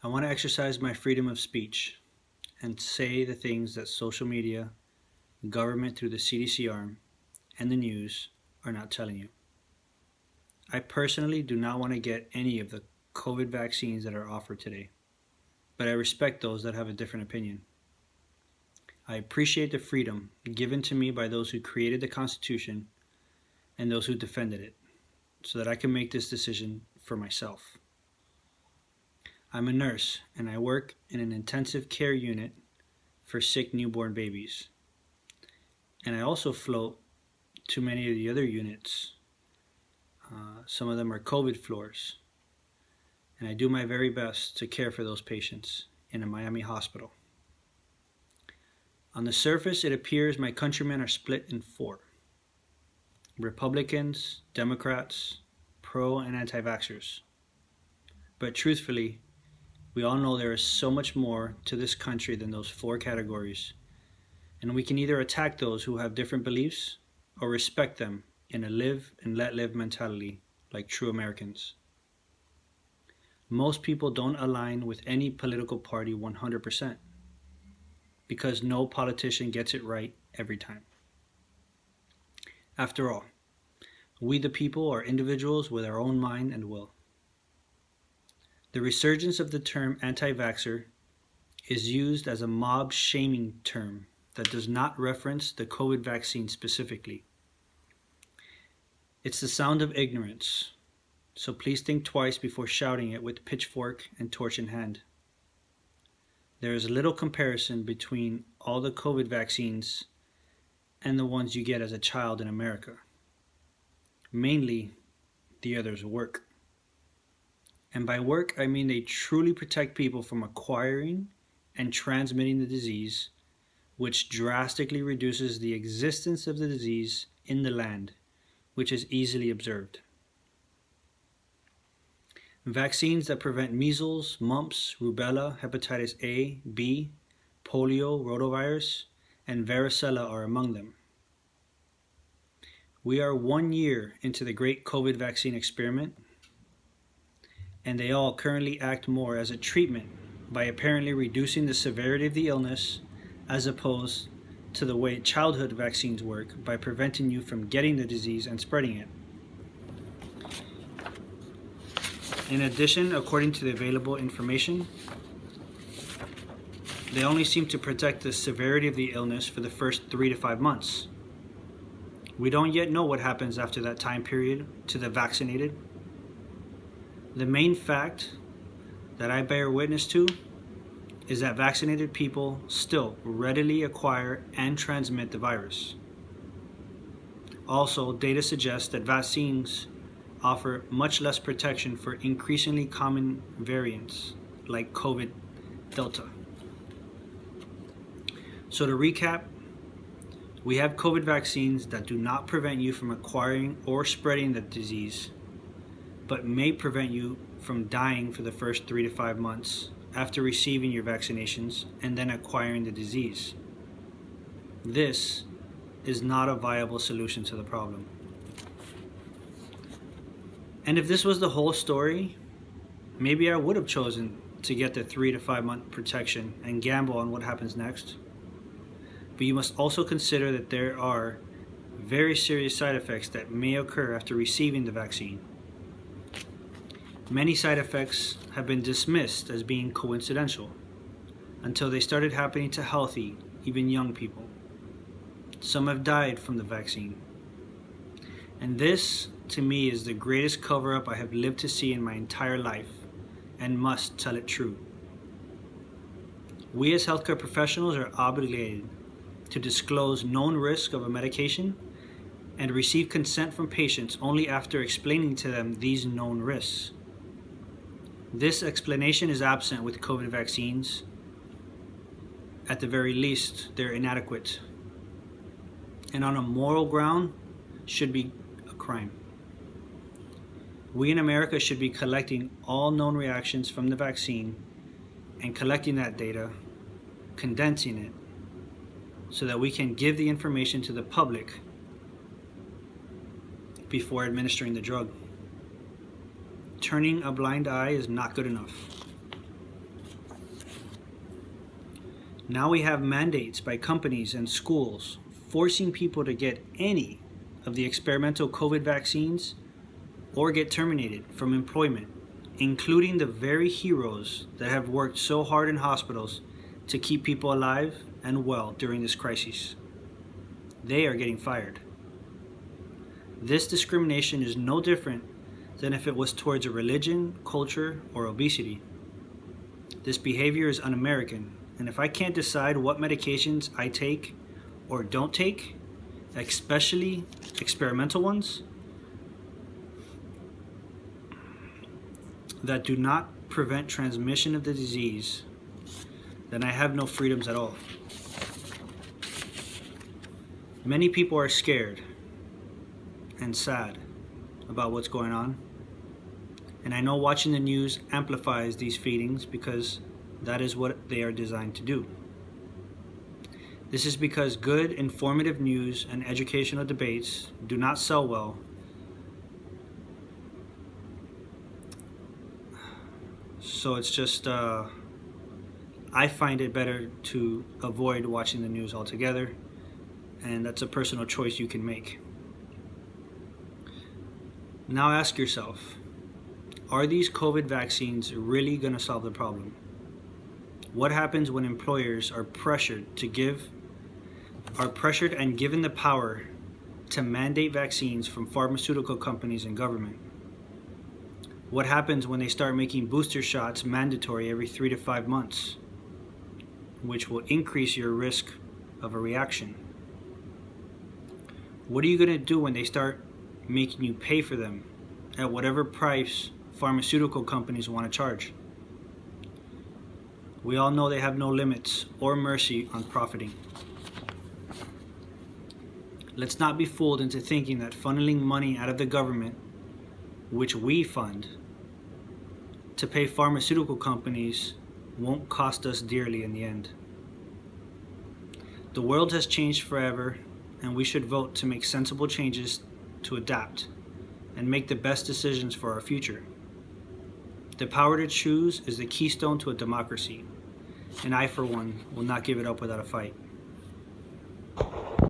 I want to exercise my freedom of speech and say the things that social media, government through the CDC arm, and the news are not telling you. I personally do not want to get any of the COVID vaccines that are offered today, but I respect those that have a different opinion. I appreciate the freedom given to me by those who created the Constitution and those who defended it, so that I can make this decision for myself. I'm a nurse and I work in an intensive care unit for sick newborn babies. And I also float to many of the other units. Some of them are COVID floors. And I do my very best to care for those patients in a Miami hospital. On the surface, it appears my countrymen are split in four: Republicans, Democrats, pro and anti-vaxxers. But truthfully, we all know there is so much more to this country than those four categories, and we can either attack those who have different beliefs or respect them in a live and let live mentality like true Americans. Most people don't align with any political party 100% because no politician gets it right every time. After all, we the people are individuals with our own mind and will. The resurgence of the term anti-vaxxer is used as a mob shaming term that does not reference the COVID vaccine specifically. It's the sound of ignorance, so please think twice before shouting it with pitchfork and torch in hand. There is little comparison between all the COVID vaccines and the ones you get as a child in America. Mainly, the others work. And by work, I mean they truly protect people from acquiring and transmitting the disease, which drastically reduces the existence of the disease in the land, which is easily observed. Vaccines that prevent measles, mumps, rubella, hepatitis A, B, polio, rotavirus, and varicella are among them. We are 1 year into the great COVID vaccine experiment, and they all currently act more as a treatment by apparently reducing the severity of the illness as opposed to the way childhood vaccines work by preventing you from getting the disease and spreading it. In addition, according to the available information, they only seem to protect the severity of the illness for the first 3 to 5 months. We don't yet know what happens after that time period to the vaccinated. The main fact that I bear witness to is that vaccinated people still readily acquire and transmit the virus. Also, data suggests that vaccines offer much less protection for increasingly common variants like COVID Delta. So to recap, we have COVID vaccines that do not prevent you from acquiring or spreading the disease, but may prevent you from dying for the first 3 to 5 months after receiving your vaccinations and then acquiring the disease. This is not a viable solution to the problem. And if this was the whole story, maybe I would have chosen to get the 3 to 5 month protection and gamble on what happens next. But you must also consider that there are very serious side effects that may occur after receiving the vaccine. Many side effects have been dismissed as being coincidental until they started happening to healthy, even young people. Some have died from the vaccine. And this, to me, is the greatest cover-up I have lived to see in my entire life, and must tell it true. We as healthcare professionals are obligated to disclose known risk of a medication and receive consent from patients only after explaining to them these known risks. This explanation is absent with COVID vaccines. At the very least, they're inadequate. And on a moral ground, should be a crime. We in America should be collecting all known reactions from the vaccine and collecting that data, condensing it, so that we can give the information to the public before administering the drug. Turning a blind eye is not good enough. Now we have mandates by companies and schools forcing people to get any of the experimental COVID vaccines or get terminated from employment, including the very heroes that have worked so hard in hospitals to keep people alive and well during this crisis. They are getting fired. This discrimination is no different than if it was towards a religion, culture, or obesity. This behavior is un-American, and if I can't decide what medications I take or don't take, especially experimental ones that do not prevent transmission of the disease, then I have no freedoms at all. Many people are scared and sad about what's going on, and I know watching the news amplifies these feelings because that is what they are designed to do. This is because good, informative news and educational debates do not sell well. So it's just, I find it better to avoid watching the news altogether, and that's a personal choice you can make. Now ask yourself, are these COVID vaccines really going to solve the problem? What happens when employers are pressured and given the power to mandate vaccines from pharmaceutical companies and government? What happens when they start making booster shots mandatory every 3 to 5 months, which will increase your risk of a reaction? What are you going to do when they start making you pay for them at whatever price pharmaceutical companies want to charge? We all know they have no limits or mercy on profiting. Let's not be fooled into thinking that funneling money out of the government, which we fund, to pay pharmaceutical companies won't cost us dearly in the end. The world has changed forever, and we should vote to make sensible changes to adapt and make the best decisions for our future. The power to choose is the keystone to a democracy, and I, for one, will not give it up without a fight.